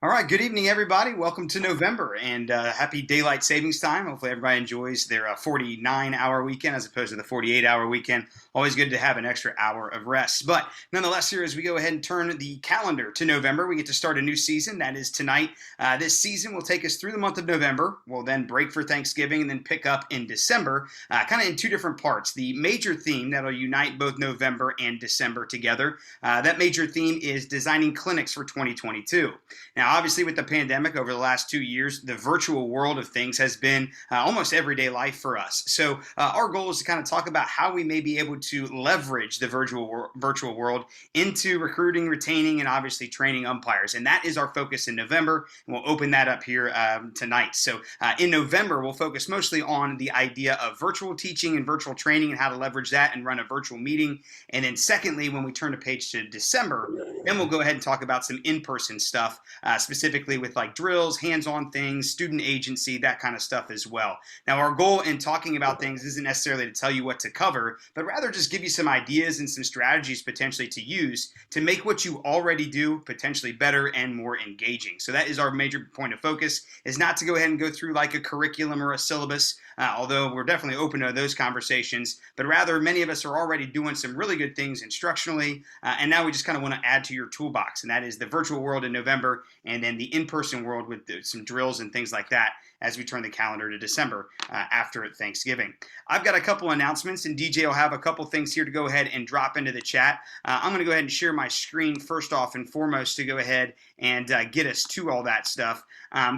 All right, good evening, everybody. Welcome to November and happy daylight savings time. Hopefully, everybody enjoys their 49-hour weekend as opposed to the 48-hour weekend. Always good to have an extra hour of rest. But nonetheless, here as we go ahead and turn the calendar to November, we get to start a new season. That is tonight. This season will take us through the month of November. We'll then break for Thanksgiving and then pick up in December, kind of in two different parts. The major theme that'll unite both November and December together. That major theme is designing clinics for 2022. Now, obviously, with the pandemic over the last 2 years, the virtual world of things has been almost everyday life for us. So, our goal is to kind of talk about how we may be able to leverage the virtual world into recruiting, retaining, and obviously training umpires. And that is our focus in November. And we'll open that up here tonight. So, in November, we'll focus mostly on the idea of virtual teaching and virtual training and how to leverage that and run a virtual meeting. And then, secondly, when we turn the page to December, then we'll go ahead and talk about some in-person stuff, specifically with like drills, hands-on things, student agency, that kind of stuff as well. Now, our goal in talking about things isn't necessarily to tell you what to cover, but rather just give you some ideas and some strategies potentially to use to make what you already do potentially better and more engaging. So that is our major point of focus, is not to go ahead and go through like a curriculum or a syllabus, although we're definitely open to those conversations, but rather many of us are already doing some really good things instructionally, and now we just kind of want to add to your toolbox, and that is the virtual world in November and then the in-person world with some drills and things like that as we turn the calendar to December after Thanksgiving. I've got a couple announcements, and DJ will have a couple things here to go ahead and drop into the chat. I'm going to go ahead and share my screen first off and foremost to go ahead and get us to all that stuff.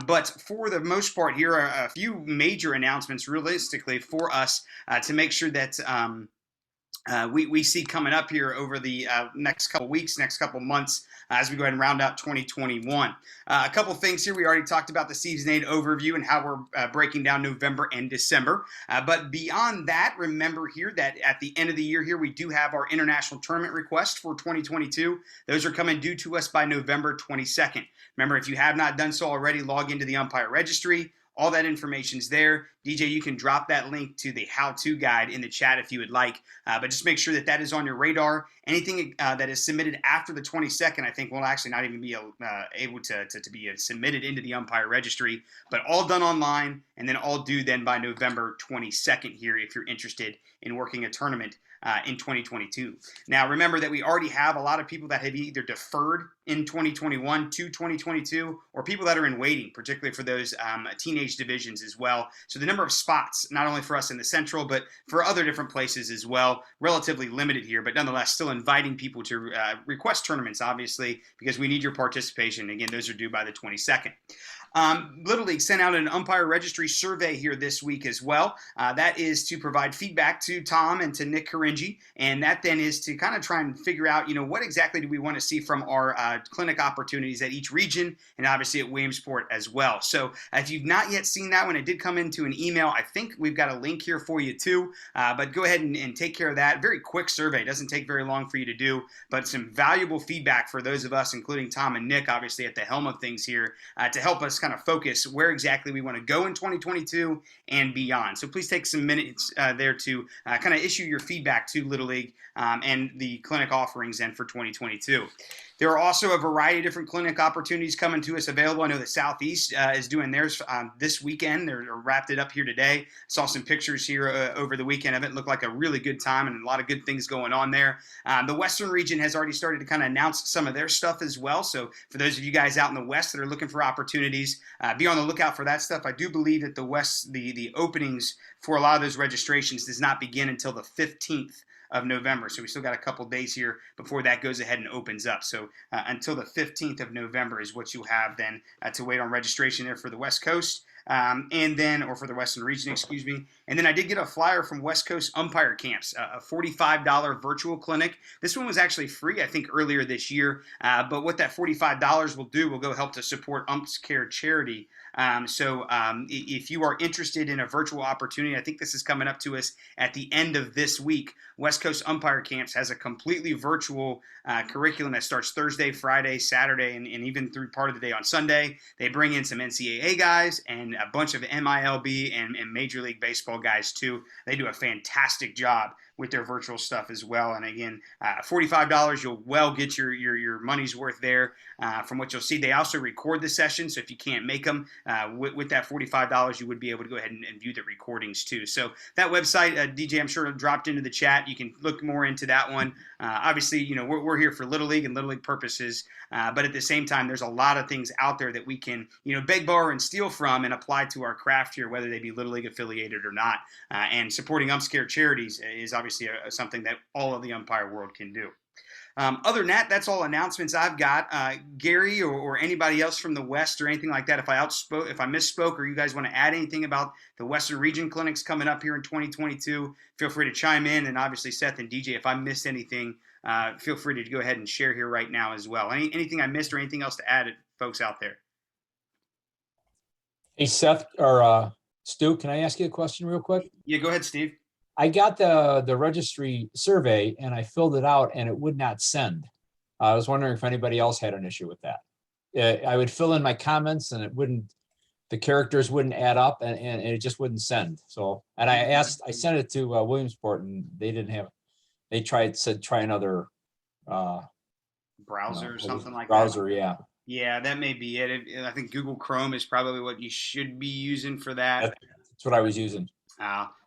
But for the most part, here are a few major announcements realistically for us to make sure that we see coming up here over the next couple weeks, next couple months, as we go ahead and round out 2021. A couple things here. We already talked about the season 8 overview and how we're breaking down November and December. But beyond that, remember here that at the end of the year here, we do have our international tournament request for 2022. Those are coming due to us by November 22nd. Remember, if you have not done so already, log into the umpire registry. All that information's there. DJ, you can drop that link to the how-to guide in the chat if you would like, but just make sure that that is on your radar. Anything that is submitted after the 22nd, I think will actually not even be able to be submitted into the umpire registry, but all done online and then all due then by November 22nd here if you're interested in working a tournament in 2022. Now, remember that we already have a lot of people that have either deferred in 2021 to 2022 or people that are in waiting, particularly for those teenage divisions as well. So the number of spots, not only for us in the Central, but for other different places as well, relatively limited here, but nonetheless still inviting people to request tournaments, obviously, because we need your participation. Again, those are due by the 22nd. Little League sent out an umpire registry survey here this week as well. That is to provide feedback to Tom and to Nick Karinji, and that then is to kind of try and figure out, what exactly do we want to see from our clinic opportunities at each region and obviously at Williamsport as well. So if you've not yet seen that one, it did come into an email. I think we've got a link here for you too, but go ahead and take care of that. Very quick survey. It doesn't take very long for you to do, but some valuable feedback for those of us, including Tom and Nick, obviously at the helm of things here, to help us kind of focus where exactly we want to go in 2022 and beyond. So please take some minutes there to kind of issue your feedback to Little League and the clinic offerings then for 2022. There are also a variety of different clinic opportunities coming to us available. I know the Southeast is doing theirs this weekend. They're wrapped it up here today. Saw some pictures here over the weekend of it. Looked like a really good time and a lot of good things going on there. The Western region has already started to kind of announce some of their stuff as well. So for those of you guys out in the West that are looking for opportunities, be on the lookout for that stuff. I do believe that the West, the openings for a lot of those registrations does not begin until the 15th of November. So we still got a couple days here before that goes ahead and opens up. So until the 15th of November is what you have then to wait on registration there for the West Coast. Or for the Western region, excuse me. And then I did get a flyer from West Coast Umpire Camps, a $45 virtual clinic. This one was actually free, I think, earlier this year. But what that $45 will do will go help to support Umps Care charity. If you are interested in a virtual opportunity, I think this is coming up to us at the end of this week. West Coast Umpire Camps has a completely virtual curriculum that starts Thursday, Friday, Saturday, and even through part of the day on Sunday. They bring in some NCAA guys and a bunch of MILB and Major League Baseball guys too. They do a fantastic job with their virtual stuff as well. And again, $45, you'll well get your money's worth there from what you'll see. They also record the session, so if you can't make them with that $45, you would be able to go ahead and view the recordings too. So that website, DJ, I'm sure dropped into the chat. You can look more into that one. Obviously, we're here for Little League and Little League purposes, but at the same time, there's a lot of things out there that we can, beg, borrow, and steal from and apply to our craft here, whether they be Little League affiliated or not. And supporting UmpScare charities is obviously something that all of the umpire world can do. Other than that, that's all announcements I've got. Gary or anybody else from the West or anything like that, if I misspoke, or you guys want to add anything about the Western Region clinics coming up here in 2022, feel free to chime in. And obviously, Seth and DJ, if I missed anything, feel free to go ahead and share here right now as well. Anything I missed or anything else to add, folks out there? Hey, Seth or Stu, can I ask you a question real quick? Yeah, go ahead, Steve. I got the registry survey and I filled it out and it would not send. I was wondering if anybody else had an issue with that. I would fill in my comments and the characters wouldn't add up and it just wouldn't send. So, and I sent it to Williamsport and they didn't have, they said try another browser or something like browser, that. Yeah. Yeah, that may be it. I think Google Chrome is probably what you should be using for that. That's what I was using.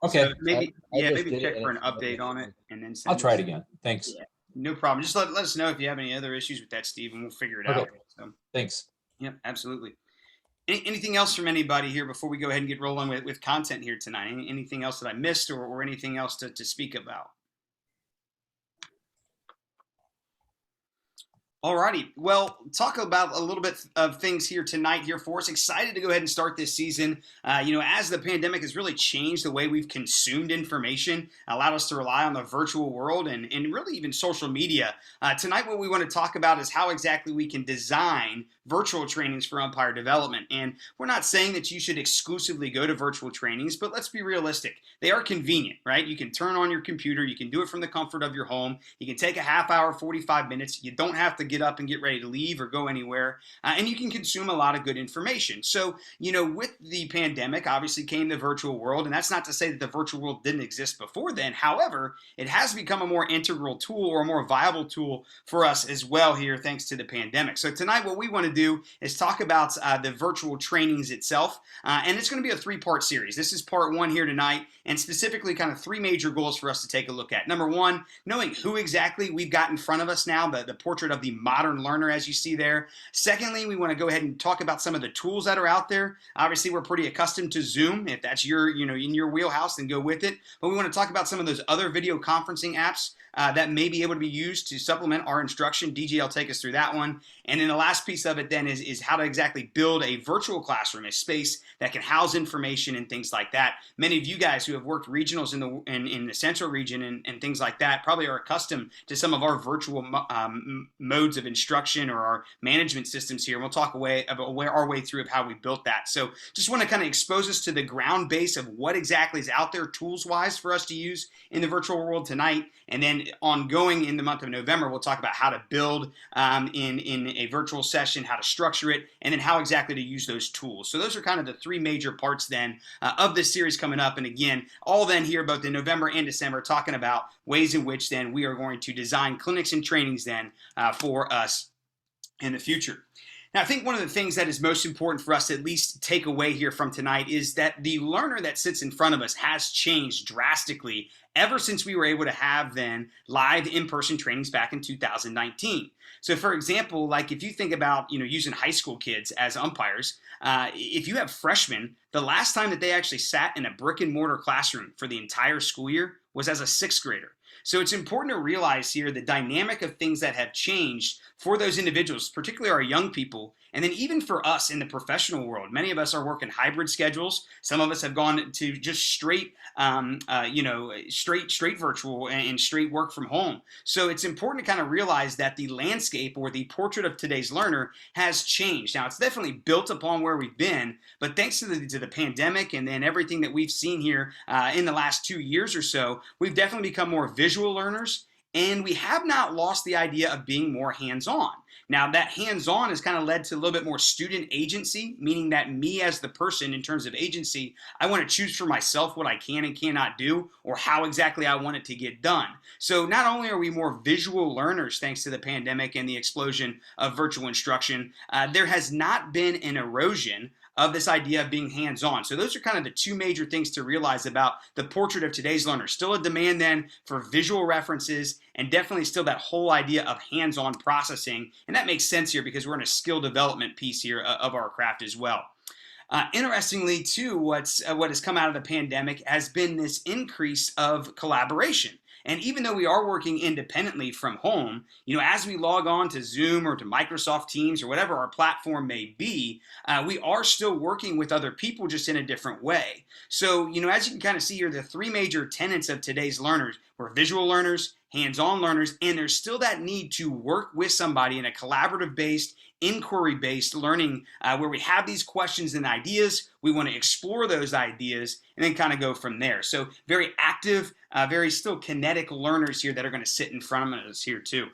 Okay. So maybe check for an update on it and then I'll try it again. Thanks. Yeah, no problem. Just let us know if you have any other issues with that, Steve, and we'll figure it out. So, thanks. Yep, absolutely. Anything else from anybody here before we go ahead and get rolling with content here tonight? Anything else that I missed or anything else to speak about? Alrighty, well, talk about a little bit of things here tonight here for us. Excited to go ahead and start this season. As the pandemic has really changed the way we've consumed information, allowed us to rely on the virtual world and really even social media. Tonight, what we want to talk about is how exactly we can design virtual trainings for umpire development. And we're not saying that you should exclusively go to virtual trainings, but let's be realistic. They are convenient, right? You can turn on your computer. You can do it from the comfort of your home. You can take a half hour, 45 minutes. You don't have to get up and get ready to leave or go anywhere. And you can consume a lot of good information. So, with the pandemic, obviously came the virtual world. And that's not to say that the virtual world didn't exist before then. However, it has become a more integral tool or a more viable tool for us as well here, thanks to the pandemic. So tonight, what we want to do is talk about the virtual trainings itself. And it's going to be a three-part series. This is part one here tonight, and specifically kind of three major goals for us to take a look at. Number one, knowing who exactly we've got in front of us now, the portrait of the modern learner as you see there. Secondly, we want to go ahead and talk about some of the tools that are out there. Obviously, we're pretty accustomed to Zoom. If that's in your wheelhouse, then go with it. But we want to talk about some of those other video conferencing apps that may be able to be used to supplement our instruction. DJ will take us through that one. And then the last piece of it then is how to exactly build a virtual classroom, a space that can house information and things like that. Many of you guys who have worked regionals in the central region and things like that probably are accustomed to some of our virtual modes of instruction or our management systems here. And we'll talk our way through of how we built that. So just want to kind of expose us to the ground base of what exactly is out there tools-wise for us to use in the virtual world tonight. And then ongoing in the month of November, we'll talk about how to build in a virtual session, how to structure it, and then how exactly to use those tools. So those are kind of the three major parts then of this series coming up. And again, all then here both in November and December, talking about ways in which then we are going to design clinics and trainings then for us in the future. Now, I think one of the things that is most important for us to at least take away here from tonight is that the learner that sits in front of us has changed drastically ever since we were able to have then live in-person trainings back in 2019. So for example, like if you think about, using high school kids as umpires, if you have freshmen, the last time that they actually sat in a brick and mortar classroom for the entire school year was as a sixth grader. So it's important to realize here the dynamic of things that have changed for those individuals, particularly our young people, and then even for us in the professional world. Many of us are working hybrid schedules. Some of us have gone to just straight virtual and straight work from home. So it's important to kind of realize that the landscape or the portrait of today's learner has changed. Now, it's definitely built upon where we've been, but thanks to the pandemic and then everything that we've seen here in the last 2 years or so, we've definitely become more visual learners. And we have not lost the idea of being more hands-on. Now, that hands-on has kind of led to a little bit more student agency, meaning that me as the person in terms of agency, I want to choose for myself what I can and cannot do or how exactly I want it to get done. So not only are we more visual learners thanks to the pandemic and the explosion of virtual instruction, there has not been an erosion of this idea of being hands-on. So those are kind of the two major things to realize about the portrait of today's learner. Still a demand then for visual references and definitely still that whole idea of hands-on processing. And that makes sense here because we're in a skill development piece here of our craft as well. Interestingly, too, what has come out of the pandemic has been this increase of collaboration. And even though we are working independently from home, as we log on to Zoom or to Microsoft Teams or whatever our platform may be, we are still working with other people just in a different way. So, as you can kind of see here, the three major tenets of today's learners were visual learners, hands-on learners, and there's still that need to work with somebody in a collaborative-based, inquiry-based learning where we have these questions and ideas. We want to explore those ideas and then kind of go from there. So very active, very still kinetic learners here that are going to sit in front of us here too.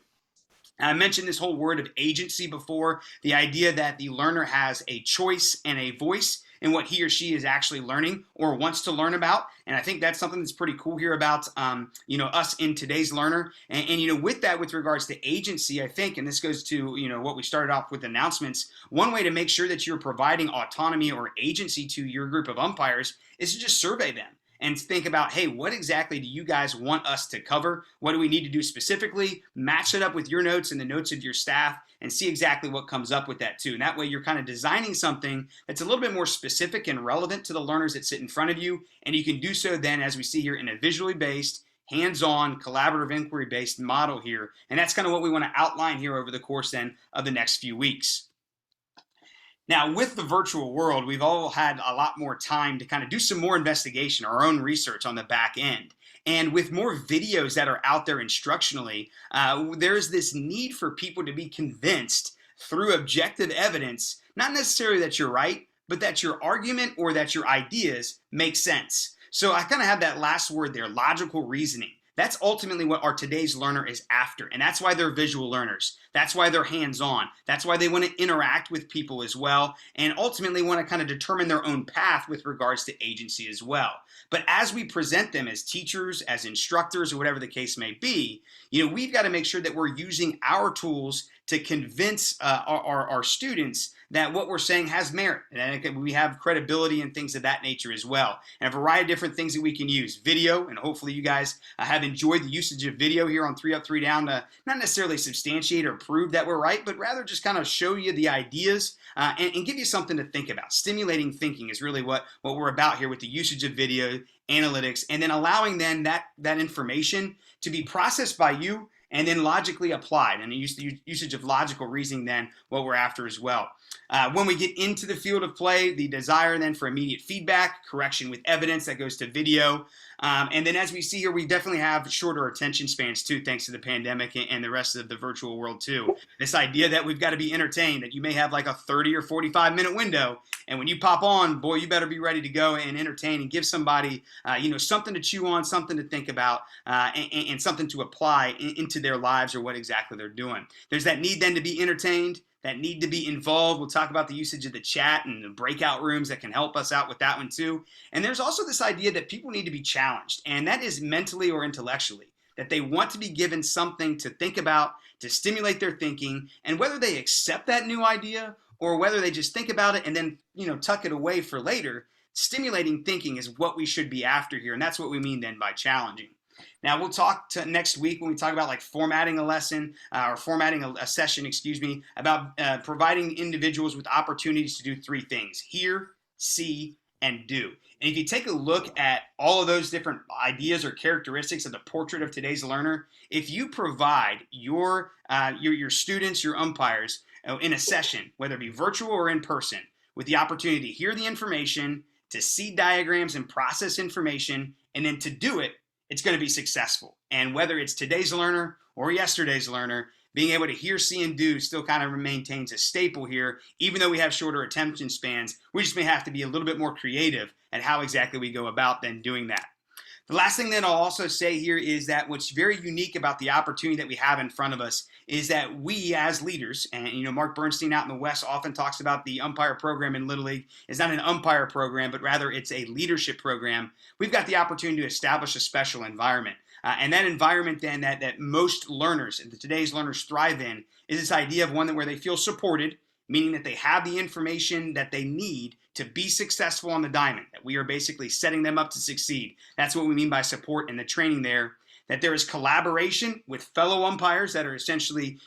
I mentioned this whole word of agency before, the idea that the learner has a choice and a voice in what he or she is actually learning or wants to learn about. And I think that's something that's pretty cool here about, us in today's learner. And with that, with regards to agency, I think, and this goes to, what we started off with announcements, one way to make sure that you're providing autonomy or agency to your group of umpires is to just survey them and think about, hey, what exactly do you guys want us to cover? What do we need to do specifically? Match it up with your notes and the notes of your staff and see exactly what comes up with that too. And that way you're kind of designing something that's a little bit more specific and relevant to the learners that sit in front of you. And you can do so then, as we see here, in a visually based, hands-on, collaborative inquiry-based model here. And that's kind of what we want to outline here over the course then of the next few weeks. Now, with the virtual world, we've all had a lot more time to kind of do some more investigation, our own research on the back end. And with more videos that are out there instructionally, there's this need for people to be convinced through objective evidence, not necessarily that you're right, but that your argument or that your ideas make sense. So I kind of have that last word there, logical reasoning. That's ultimately what our today's learner is after. And that's why they're visual learners. That's why they're hands-on. That's why they want to interact with people as well, and ultimately want to kind of determine their own path with regards to agency as well. But as we present them as teachers, as instructors, or whatever the case may be, we've got to make sure that we're using our tools to convince our students that what we're saying has merit, and we have credibility and things of that nature as well. And a variety of different things that we can use. Video, and hopefully you guys have enjoyed the usage of video here on 3 Up, 3 Down to not necessarily substantiate or prove that we're right, but rather just kind of show you the ideas and give you something to think about. Stimulating thinking is really what we're about here with the usage of video, analytics, and then allowing then that information to be processed by you and then logically applied, and the usage of logical reasoning then what we're after as well. When we get into the field of play, the desire then for immediate feedback, correction with evidence, that goes to video. And then as we see here, we definitely have shorter attention spans too, thanks to the pandemic and the rest of the virtual world too. This idea that we've got to be entertained, that you may have like a 30 or 45 minute window, and when you pop on, boy, you better be ready to go and entertain and give somebody, something to chew on, something to think about, and something to apply into their lives or what exactly they're doing. There's that need then to be entertained, that need to be involved. We'll talk about the usage of the chat and the breakout rooms that can help us out with that one too. And there's also this idea that people need to be challenged, and that is mentally or intellectually, that they want to be given something to think about, to stimulate their thinking, and whether they accept that new idea or whether they just think about it and then, tuck it away for later, stimulating thinking is what we should be after here. And that's what we mean then by challenging. Now, we'll talk to next week when we talk about like formatting a lesson or formatting a session, about providing individuals with opportunities to do three things: hear, see, and do. And if you take a look at all of those different ideas or characteristics of the portrait of today's learner, if you provide your students, your umpires, in a session, whether it be virtual or in person, with the opportunity to hear the information, to see diagrams and process information, and then to do it, it's going to be successful. And whether it's today's learner or yesterday's learner, being able to hear, see, and do still kind of maintains a staple here. Even though we have shorter attention spans, we just may have to be a little bit more creative at how exactly we go about then doing that. The last thing that I'll also say here is that what's very unique about the opportunity that we have in front of us is that we as leaders, and Mark Bernstein out in the West often talks about the umpire program in Little League is not an umpire program, but rather it's a leadership program. We've got the opportunity to establish a special environment. And that environment then that most learners, today's learners thrive in, is this idea of one where they feel supported, meaning that they have the information that they need to be successful on the diamond, that we are basically setting them up to succeed. That's what we mean by support and the training there. That there is collaboration with fellow umpires that are essentially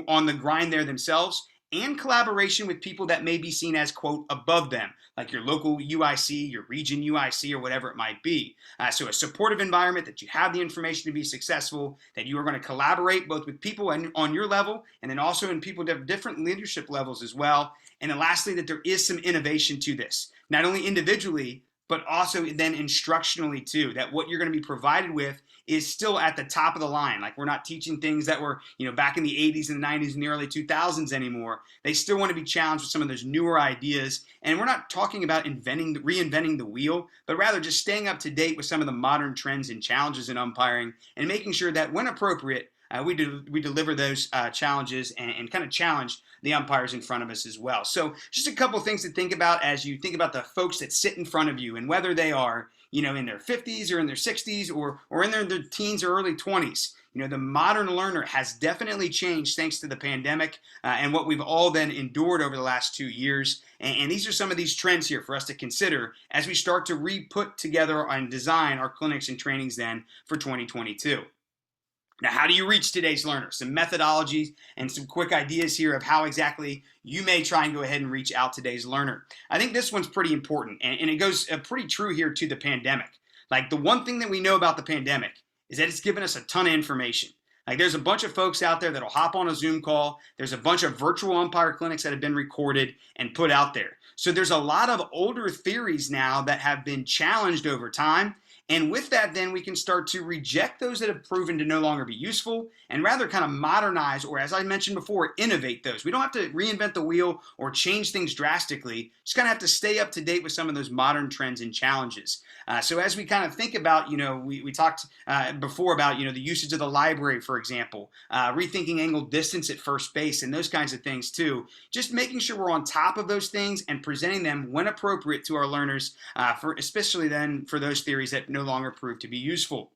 on the grind there themselves, and collaboration with people that may be seen as, quote, above them, like your local UIC, your region UIC, or whatever it might be. So a supportive environment that you have the information to be successful, that you are going to collaborate both with people on your level, and then also in people that have different leadership levels as well. And then lastly, that there is some innovation to this, not only individually, but also then instructionally too, that what you're going to be provided with is still at the top of the line. Like we're not teaching things that were, back in the 80s and the 90s and the early 2000s anymore. They still want to be challenged with some of those newer ideas. And we're not talking about reinventing the wheel, but rather just staying up to date with some of the modern trends and challenges in umpiring and making sure that when appropriate, we deliver those challenges and kind of challenge the umpires in front of us as well. So just a couple things to think about as you think about the folks that sit in front of you and whether they are, in their 50s or in their 60s or in their teens or early 20s. The modern learner has definitely changed thanks to the pandemic and what we've all then endured over the last 2 years. And these are some of these trends here for us to consider as we start to re-put together and design our clinics and trainings then for 2022. Now, how do you reach today's learners? Some methodologies and some quick ideas here of how exactly you may try and go ahead and reach out today's learner. I think this one's pretty important, and it goes pretty true here to the pandemic. Like the one thing that we know about the pandemic is that it's given us a ton of information. Like there's a bunch of folks out there that'll hop on a Zoom call. There's a bunch of virtual umpire clinics that have been recorded and put out there. So there's a lot of older theories now that have been challenged over time. And with that, then we can start to reject those that have proven to no longer be useful and rather kind of modernize, or as I mentioned before, innovate those. We don't have to reinvent the wheel or change things drastically. Just kind of have to stay up to date with some of those modern trends and challenges. So as we kind of think about, we talked before about, the usage of the library, for example, rethinking angled distance at first base and those kinds of things too. Just making sure we're on top of those things and presenting them when appropriate to our learners, especially then for those theories that no longer prove to be useful.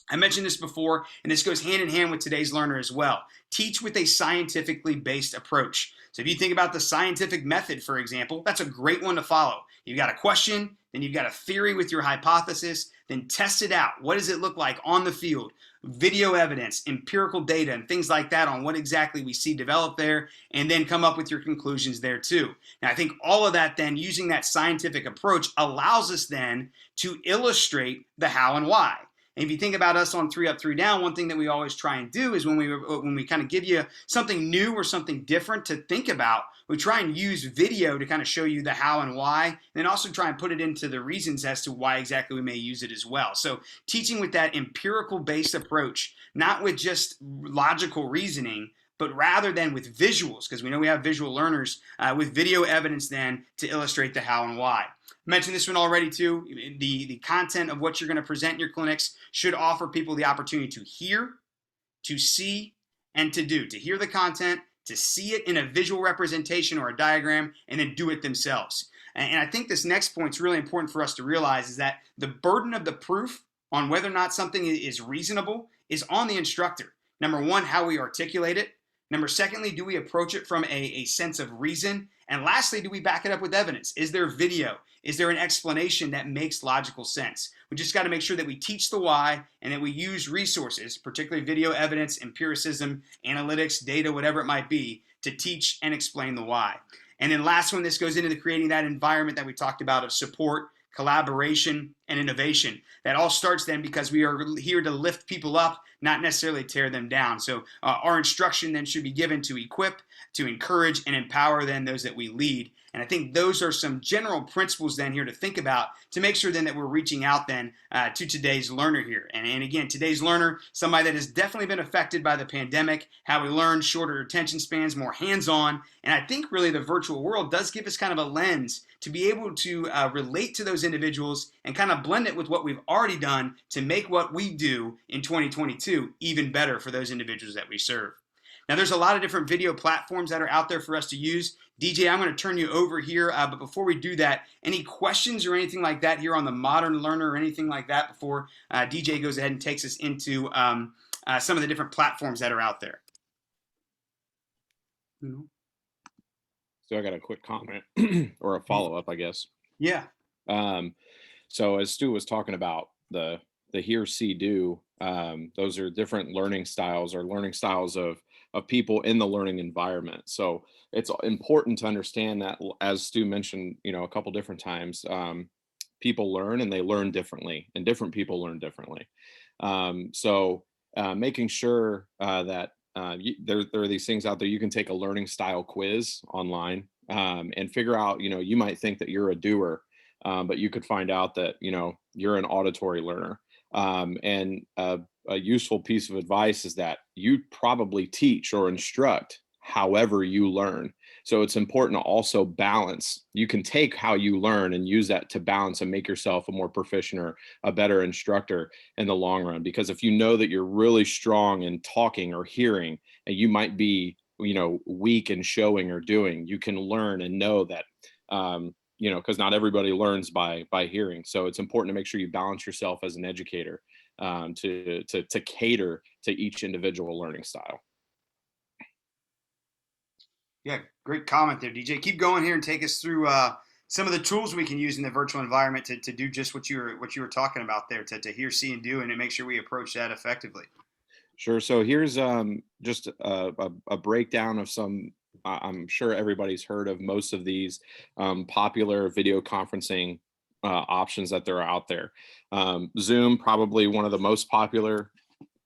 I mentioned this before, and this goes hand in hand with today's learner as well. Teach with a scientifically based approach. So if you think about the scientific method, for example, that's a great one to follow. You've got a question, then you've got a theory with your hypothesis, then test it out. What does it look like on the field? Video evidence, empirical data, and things like that on what exactly we see developed there, and then come up with your conclusions there too. Now, I think all of that then, using that scientific approach, allows us then to illustrate the how and why. And if you think about us on 3 Up, 3 Down, one thing that we always try and do is when we kind of give you something new or something different to think about, we try and use video to kind of show you the how and why, and then also try and put it into the reasons as to why exactly we may use it as well. So teaching with that empirical-based approach, not with just logical reasoning, but rather than with visuals, because we know we have visual learners, with video evidence then to illustrate the how and why. I mentioned this one already too. The content of what you're going to present in your clinics should offer people the opportunity to hear, to see, and to do. To hear the content, to see it in a visual representation or a diagram, and then do it themselves. And I think this next point is really important for us to realize is that the burden of the proof on whether or not something is reasonable is on the instructor. Number one, how we articulate it. Number secondly, do we approach it from a sense of reason? And lastly, do we back it up with evidence? Is there video? Is there an explanation that makes logical sense? We just got to make sure that we teach the why and that we use resources, particularly video evidence, empiricism, analytics, data, whatever it might be, to teach and explain the why. And then last one, this goes into creating that environment that we talked about of support, collaboration, and innovation. That all starts then because we are here to lift people up, not necessarily tear them down. So our instruction then should be given to equip, to encourage, and empower then those that we lead. And I think those are some general principles then here to think about to make sure then that we're reaching out then to today's learner here. And again, today's learner, somebody that has definitely been affected by the pandemic, how we learn, shorter attention spans, more hands-on. And I think really the virtual world does give us kind of a lens to be able to relate to those individuals and kind of of blend it with what we've already done to make what we do in 2022 even better for those individuals that we serve. Now, there's a lot of different video platforms that are out there for us to use. DJ, I'm going to turn you over here, but before we do that, any questions or anything like that here on the Modern Learner or anything like that before DJ goes ahead and takes us into some of the different platforms that are out there? So I got a quick comment or a follow-up, I guess. Yeah. So as Stu was talking about the hear, see, do, those are different learning styles or learning styles of people in the learning environment. So it's important to understand that, as Stu mentioned, a couple different times, people learn and they learn differently, and different people learn differently. So making sure that there are these things out there. You can take a learning style quiz online and figure out, you might think that you're a doer, but you could find out that, you're an auditory learner. And a useful piece of advice is that you probably teach or instruct however you learn. So it's important to also balance. You can take how you learn and use that to balance and make yourself a more proficient or a better instructor in the long run. Because if you know that you're really strong in talking or hearing, and you might be, weak in showing or doing, you can learn and know that, because not everybody learns by hearing. So it's important to make sure you balance yourself as an educator to cater to each individual learning style. Yeah, great comment there, DJ. Keep going here and take us through some of the tools we can use in the virtual environment to do just what you were talking about there, to hear, see, and do, and to make sure we approach that effectively. Sure. So here's just a breakdown of some. I'm sure everybody's heard of most of these popular video conferencing options that are out there. Zoom, probably one of the most popular.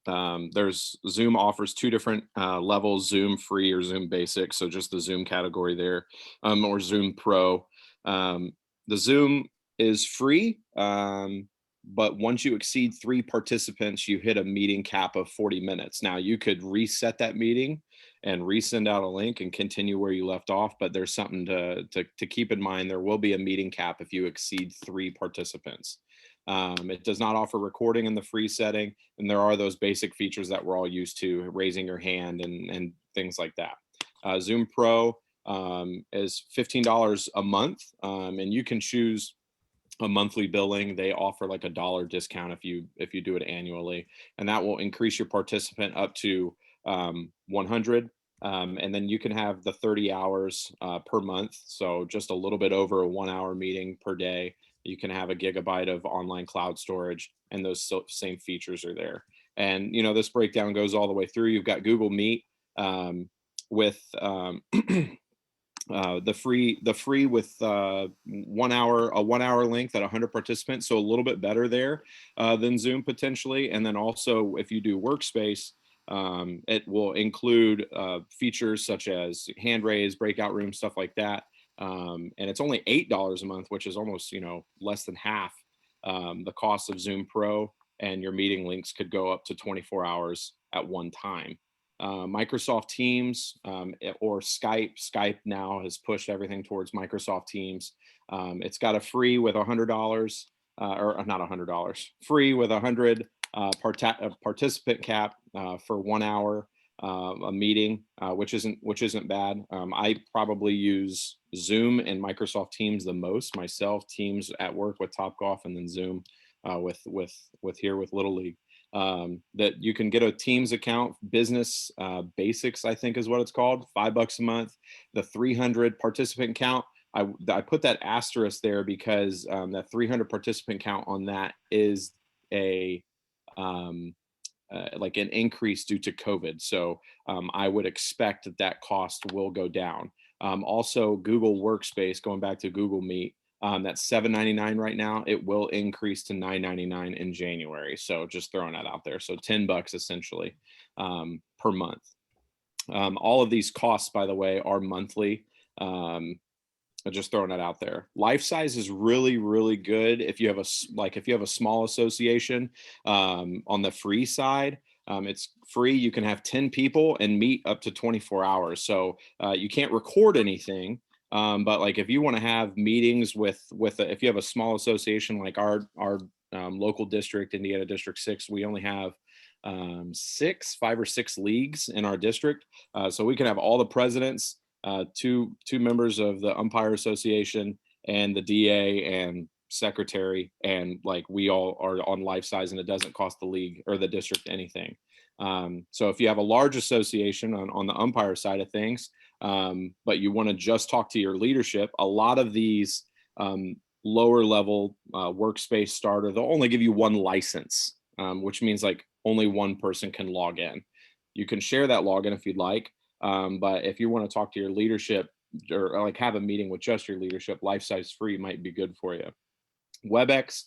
Zoom offers two different levels: Zoom Free or Zoom Basic. So just the Zoom category there, or Zoom Pro. The Zoom is free, but once you exceed 3 participants, you hit a meeting cap of 40 minutes. Now you could reset that meeting and resend out a link and continue where you left off, but there's something to keep in mind. There will be a meeting cap if you exceed 3 participants. It does not offer recording in the free setting, and there are those basic features that we're all used to, raising your hand and things like that. Zoom Pro is $15 a month, and you can choose a monthly billing. They offer like $1 discount if you do it annually, and that will increase your participant up to 100. And then you can have the 30 hours per month, so just a little bit over a 1-hour meeting per day. You can have a gigabyte of online cloud storage, and those same features are there. And this breakdown goes all the way through. You've got Google Meet with the free with 1 hour, a 1 hour length at 100 participants, so a little bit better there than Zoom potentially. And then also, if you do Workspace, it will include features such as hand raise, breakout room, stuff like that. And it's only $8 a month, which is almost less than half the cost of Zoom Pro, and your meeting links could go up to 24 hours at one time. Microsoft Teams or Skype. Skype now has pushed everything towards Microsoft Teams. It's got a free with $100, or not $100, free with 100 participant cap for 1 hour a meeting, which isn't bad. I probably use Zoom and Microsoft Teams the most myself. Teams at work with Topgolf, and then Zoom with here with Little League. That you can get a Teams account. Business Basics, I think is what it's called, $5 a month. The 300 participant count, I put that asterisk there because that 300 participant count on that is a like an increase due to COVID. So I would expect that cost will go down. Also, Google Workspace, going back to Google Meet, that's $7.99 right now. It will increase to $9.99 in January. So just throwing that out there. So $10 essentially per month. All of these costs, by the way, are monthly. Just throwing that out there. Life Size is really, really good if you have a small association. On the free side, it's free. You can have 10 people and meet up to 24 hours. So you can't record anything. But like if you want to have meetings with if you have a small association like our local district, Indiana District 6, we only have 5 or 6 leagues in our district. So we can have all the presidents, two members of the umpire association, and the DA and secretary, and like we all are on life size, and it doesn't cost the league or the district anything. So if you have a large association on the umpire side of things, but you want to just talk to your leadership, a lot of these lower level workspace starter, they'll only give you one license, which means like only one person can log in. You can share that login if you'd like, but if you want to talk to your leadership or like have a meeting with just your leadership, life size free might be good for you. WebEx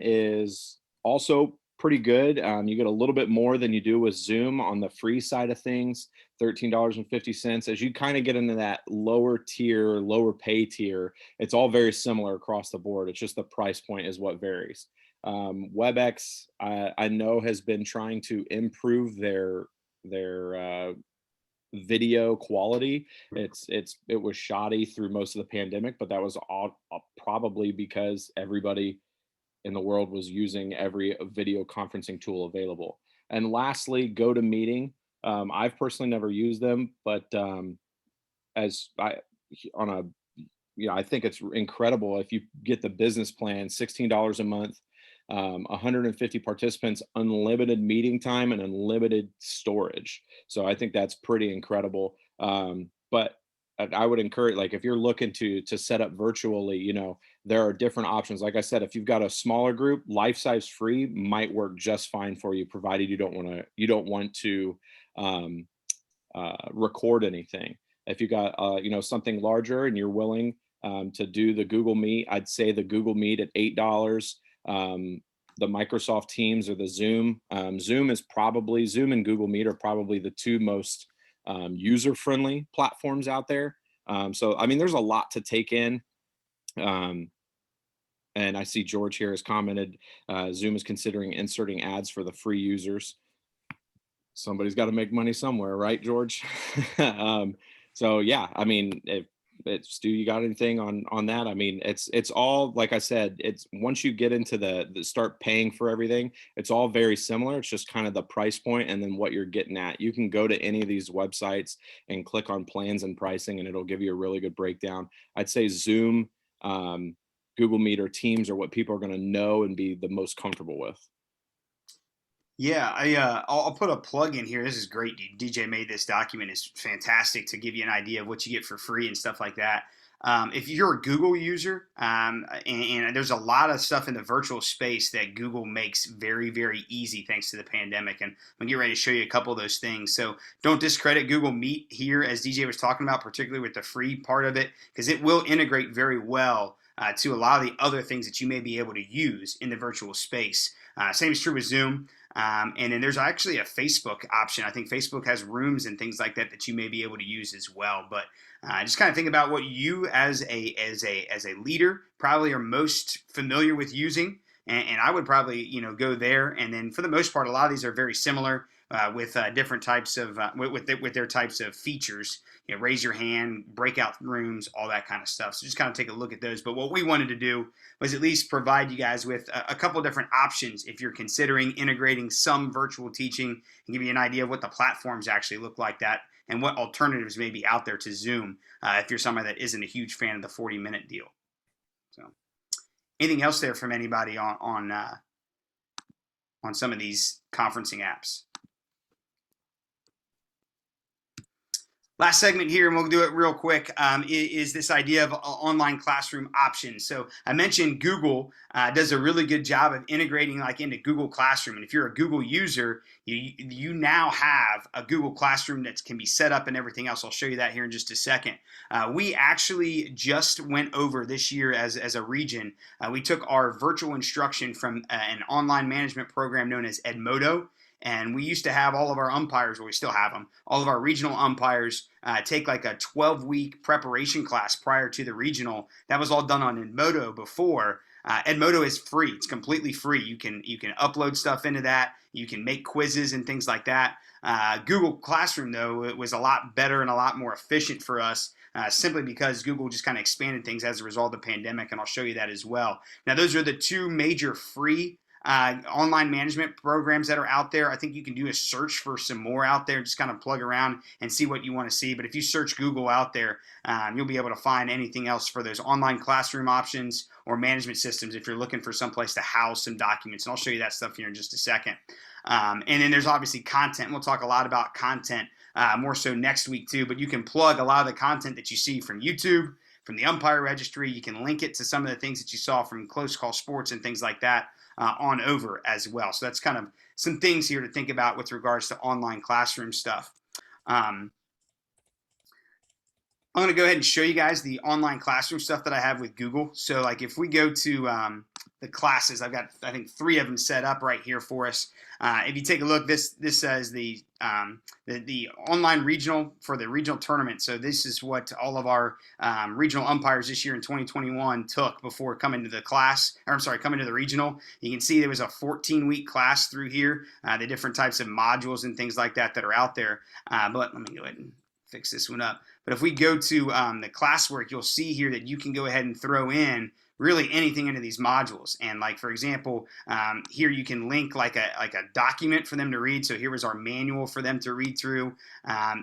is also pretty good. You get a little bit more than you do with Zoom on the free side of things, $13.50. As you kind of get into that lower tier, lower pay tier, it's all very similar across the board. It's just the price point is what varies. WebEx, I know, has been trying to improve their video quality. It was shoddy through most of the pandemic, but that was all probably because everybody in the world was using every video conferencing tool available. And lastly, GoToMeeting. I've personally never used them, but as I on a I think it's incredible if you get the business plan, $16 a month, 150 participants, unlimited meeting time, and unlimited storage. So I think that's pretty incredible. But I would encourage, like, if you're looking to set up virtually, there are different options. Like I said, if you've got a smaller group, life size free might work just fine for you, provided you don't want to record anything. If you got something larger and you're willing to do the Google Meet, I'd say the Google Meet at $8. The Microsoft Teams or the Zoom. Zoom and Google Meet are probably the two most user-friendly platforms out there. So I mean, there's a lot to take in. And I see George here has commented, Zoom is considering inserting ads for the free users. Somebody's got to make money somewhere, right, George? So yeah, I mean, Stu, you got anything on that? I mean, it's all, like I said, it's once you get into the start paying for everything, it's all very similar. It's just kind of the price point and then what you're getting at. You can go to any of these websites and click on plans and pricing, and it'll give you a really good breakdown. I'd say Zoom, Google Meet, or Teams are what people are going to know and be the most comfortable with. Yeah, I'll put a plug in here. This is great. DJ made this document. It's fantastic to give you an idea of what you get for free and stuff like that. If you're a Google user, and there's a lot of stuff in the virtual space that Google makes very, very easy thanks to the pandemic. And I'm going to get ready to show you a couple of those things. So don't discredit Google Meet here, as DJ was talking about, particularly with the free part of it, because it will integrate very well to a lot of the other things that you may be able to use in the virtual space. Same is true with Zoom. And then there's actually a Facebook option. I think Facebook has rooms and things like that that you may be able to use as well. But just kind of think about what you as a leader probably are most familiar with using. And I would probably go there. And then for the most part, a lot of these are very similar with different types of with their types of features. Raise your hand, breakout rooms, all that kind of stuff. So just kind of take a look at those. But what we wanted to do was at least provide you guys with a couple of different options if you're considering integrating some virtual teaching, and give you an idea of what the platforms actually look like that and what alternatives may be out there to Zoom if you're somebody that isn't a huge fan of the 40-minute deal. So anything else there from anybody on some of these conferencing apps? Last segment here, and we'll do it real quick, is this idea of online classroom options. So I mentioned Google does a really good job of integrating into Google Classroom. And if you're a Google user, you now have a Google Classroom that can be set up and everything else. I'll show you that here in just a second. We actually just went over this year as a region. We took our virtual instruction from an online management program known as Edmodo. And we used to have all of our umpires, or we still have them, all of our regional umpires take like a 12-week preparation class prior to the regional. That was all done on Edmodo before. Edmodo is free. It's completely free. You can upload stuff into that. You can make quizzes and things like that. Google Classroom, though, it was a lot better and a lot more efficient for us simply because Google just kind of expanded things as a result of the pandemic, and I'll show you that as well. Now, those are the two major free online management programs that are out there. I think you can do a search for some more out there, just kind of plug around and see what you want to see. But if you search Google out there, you'll be able to find anything else for those online classroom options or management systems if you're looking for someplace to house some documents. And I'll show you that stuff here in just a second. And then there's obviously content. We'll talk a lot about content more so next week too, but you can plug a lot of the content that you see from YouTube, from the umpire registry. You can link it to some of the things that you saw from Close Call Sports and things like that on over as well. So that's kind of some things here to think about with regards to online classroom stuff. I'm going to go ahead and show you guys the online classroom stuff that I have with Google. So like if we go to the classes, I've got, I think, 3 of them set up right here for us. If you take a look, this says the online regional for the regional tournament. So this is what all of our regional umpires this year in 2021 took before coming to the class, or I'm sorry, coming to the regional. You can see there was a 14-week class through here, the different types of modules and things like that that are out there. But let me go ahead and fix this one up. But if we go to the classwork, you'll see here that you can go ahead and throw in really anything into these modules. And like, for example, here you can link like a document for them to read. So here was our manual for them to read through.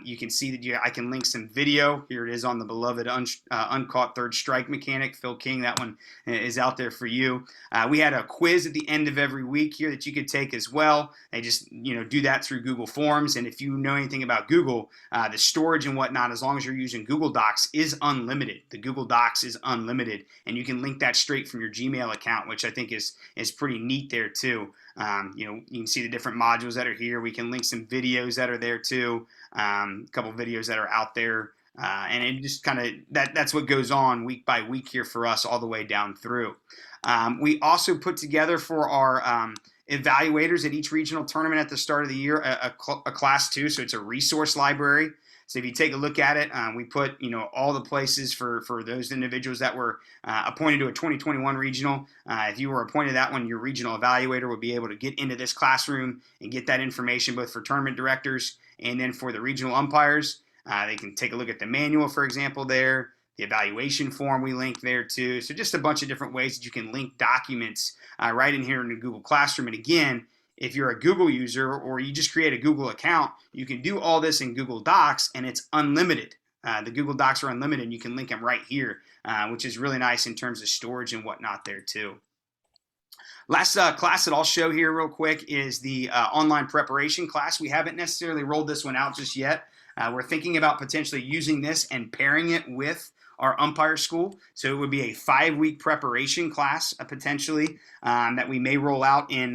You can see that I can link some video. Here it is on the beloved uncaught third strike mechanic, Phil King. That one is out there for you. We had a quiz at the end of every week here that you could take as well. They just, do that through Google Forms. And if you know anything about Google, the storage and whatnot, as long as you're using Google Docs, is unlimited. The Google Docs is unlimited, and you can link that straight from your Gmail account, which I think is pretty neat there too. You can see the different modules that are here. We can link some videos that are there too. A couple videos that are out there, and it just kind of that's what goes on week by week here for us all the way down through. We also put together for our evaluators at each regional tournament at the start of the year a class 2, so it's a resource library. So if you take a look at it, we put all the places for those individuals that were appointed to a 2021 regional. If you were appointed that one, your regional evaluator would be able to get into this classroom and get that information both for tournament directors and then for the regional umpires. They can take a look at the manual, for example, there. The evaluation form we link there too. So just a bunch of different ways that you can link documents right in here in the Google Classroom. And again, if you're a Google user or you just create a Google account, you can do all this in Google Docs and it's unlimited. The Google Docs are unlimited and you can link them right here, which is really nice in terms of storage and whatnot there too. Last class that I'll show here real quick is the online preparation class. We haven't necessarily rolled this one out just yet. We're thinking about potentially using this and pairing it with our umpire school. So it would be a 5-week preparation class potentially that we may roll out in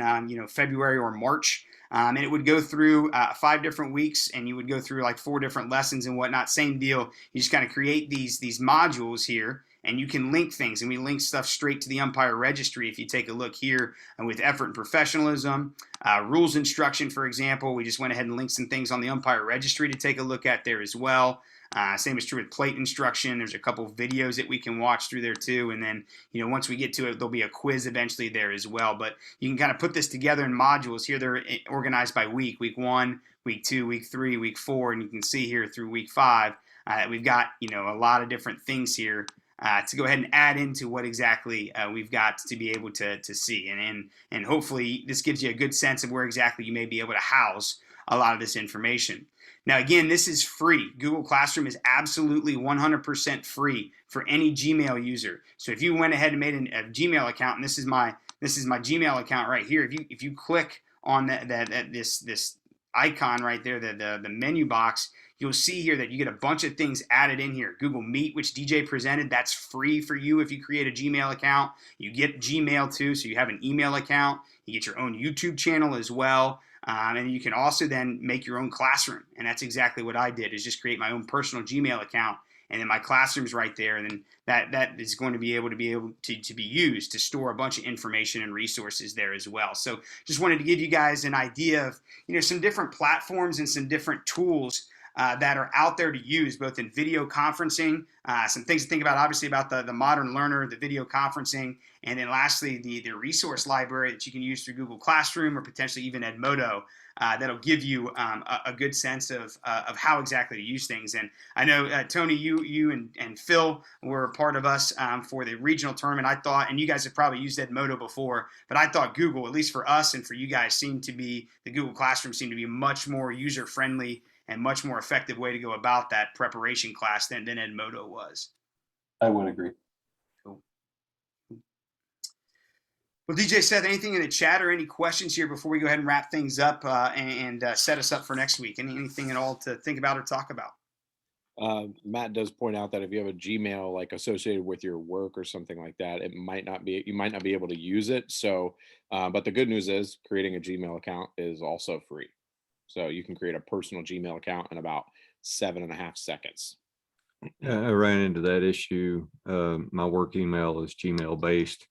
February or March. And it would go through 5 different weeks, and you would go through like 4 different lessons and whatnot. Same deal. You just kind of create these modules here, and you can link things. And we link stuff straight to the umpire registry. If you take a look here with effort and professionalism, rules instruction, for example, we just went ahead and linked some things on the umpire registry to take a look at there as well. Same is true with plate instruction. There's a couple videos that we can watch through there too. And then, once we get to it, there'll be a quiz eventually there as well. But you can kind of put this together in modules. Here they're organized by week. Week 1, week 2, week 3, week 4. And you can see here through week 5 that we've got, a lot of different things here to go ahead and add into what exactly we've got to be able to see. And hopefully this gives you a good sense of where exactly you may be able to house a lot of this information. Now, again, this is free. Google Classroom is absolutely 100% free for any Gmail user. So if you went ahead and made a Gmail account, and this is my Gmail account right here. If you click on this icon right there, the menu box, you'll see here that you get a bunch of things added in here. Google Meet, which DJ presented, that's free for you if you create a Gmail account. You get Gmail too, so you have an email account. You get your own YouTube channel as well. And you can also then make your own classroom. And that's exactly what I did, is just create my own personal Gmail account. And then my classroom's right there. And then that is going to be able to be used to store a bunch of information and resources there as well. So just wanted to give you guys an idea of, some different platforms and some different tools that are out there to use, both in video conferencing, some things to think about, obviously, about the modern learner, the video conferencing, and then lastly, the resource library that you can use through Google Classroom or potentially even Edmodo. That'll give you a good sense of how exactly to use things. And I know, Tony, you and Phil were part of us for the regional tournament. I thought, and you guys have probably used Edmodo before, but I thought Google, at least for us and for you guys, the Google Classroom seemed to be a much more user-friendly and much more effective way to go about that preparation class than Edmodo was. I would agree. Well, DJ, Seth, anything in the chat or any questions here before we go ahead and wrap things up and set us up for next week? Anything at all to think about or talk about? Matt does point out that if you have a Gmail like associated with your work or something like that, you might not be able to use it. So, but the good news is creating a Gmail account is also free. So you can create a personal Gmail account in about 7.5 seconds. I ran into that issue. My work email is Gmail based.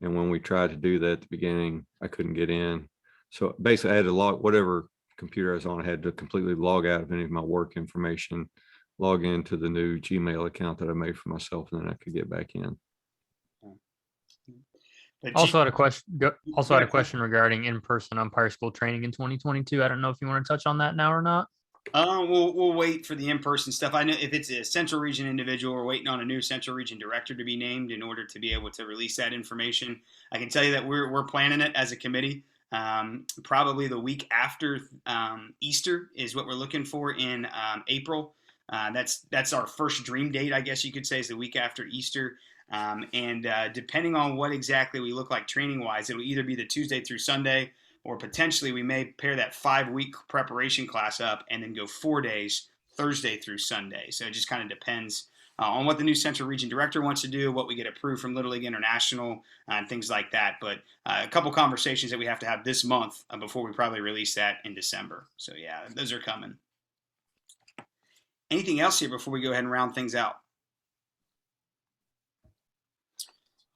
And when we tried to do that at the beginning, I couldn't get in. So basically I had to log whatever computer I was on, I had to completely log out of any of my work information, log into the new Gmail account that I made for myself, and then I could get back in. Also had a question regarding in-person umpire school training in 2022. I don't know if you want to touch on that now or not. We'll wait for the in-person stuff. I know if it's a Central Region individual, we're waiting on a new Central Region director to be named in order to be able to release that information. I can tell you that we're planning it as a committee. Probably the week after Easter is what we're looking for in April. That's our first dream date, I guess you could say, is the week after Easter. And depending on what exactly we look like training-wise, it'll either be the Tuesday through Sunday, or potentially we may pair that 5-week preparation class up and then go 4 days, Thursday through Sunday. So it just kind of depends on what the new Central Region director wants to do, what we get approved from Little League International, and things like that. But a couple conversations that we have to have this month before we probably release that in December. So yeah, those are coming. Anything else here before we go ahead and round things out?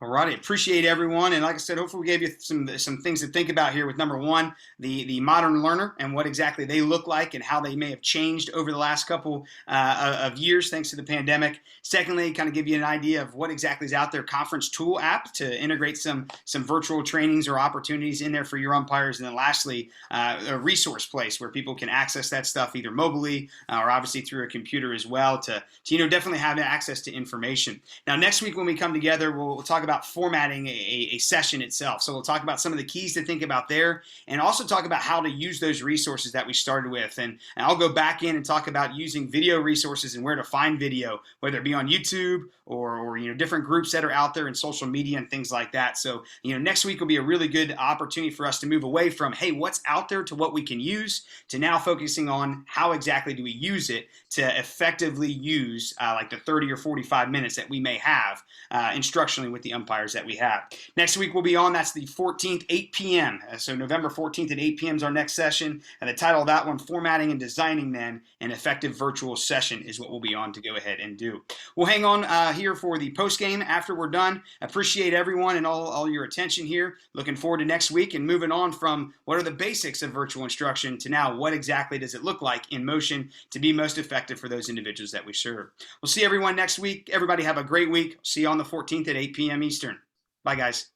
All right, I appreciate everyone, and like I said, hopefully we gave you some things to think about here with number one, the modern learner and what exactly they look like and how they may have changed over the last couple of years thanks to the pandemic. Secondly, kind of give you an idea of what exactly is out there, Conference Tool app to integrate some virtual trainings or opportunities in there for your umpires. And then lastly, a resource place where people can access that stuff either mobilely or obviously through a computer as well to definitely have access to information. Now, next week when we come together, we'll talk about formatting a session itself. So we'll talk about some of the keys to think about there and also talk about how to use those resources that we started with. And I'll go back in and talk about using video resources and where to find video, whether it be on YouTube or different groups that are out there in social media and things like that. So, next week will be a really good opportunity for us to move away from, hey, what's out there to what we can use, to now focusing on how exactly do we use it to effectively use like the 30 or 45 minutes that we may have instructionally with the umpires that we have. Next week we'll be on, that's the 14th, 8 p.m. So November 14th at 8 p.m. is our next session. And the title of that one, Formatting and Designing Then an Effective Virtual Session, is what we'll be on to go ahead and do. We'll hang on here for the post game after we're done. Appreciate everyone and all your attention here. Looking forward to next week and moving on from what are the basics of virtual instruction to now what exactly does it look like in motion to be most effective for those individuals that we serve. We'll see everyone next week. Everybody have a great week. See you on the 14th at 8 p.m. Eastern. Bye, guys.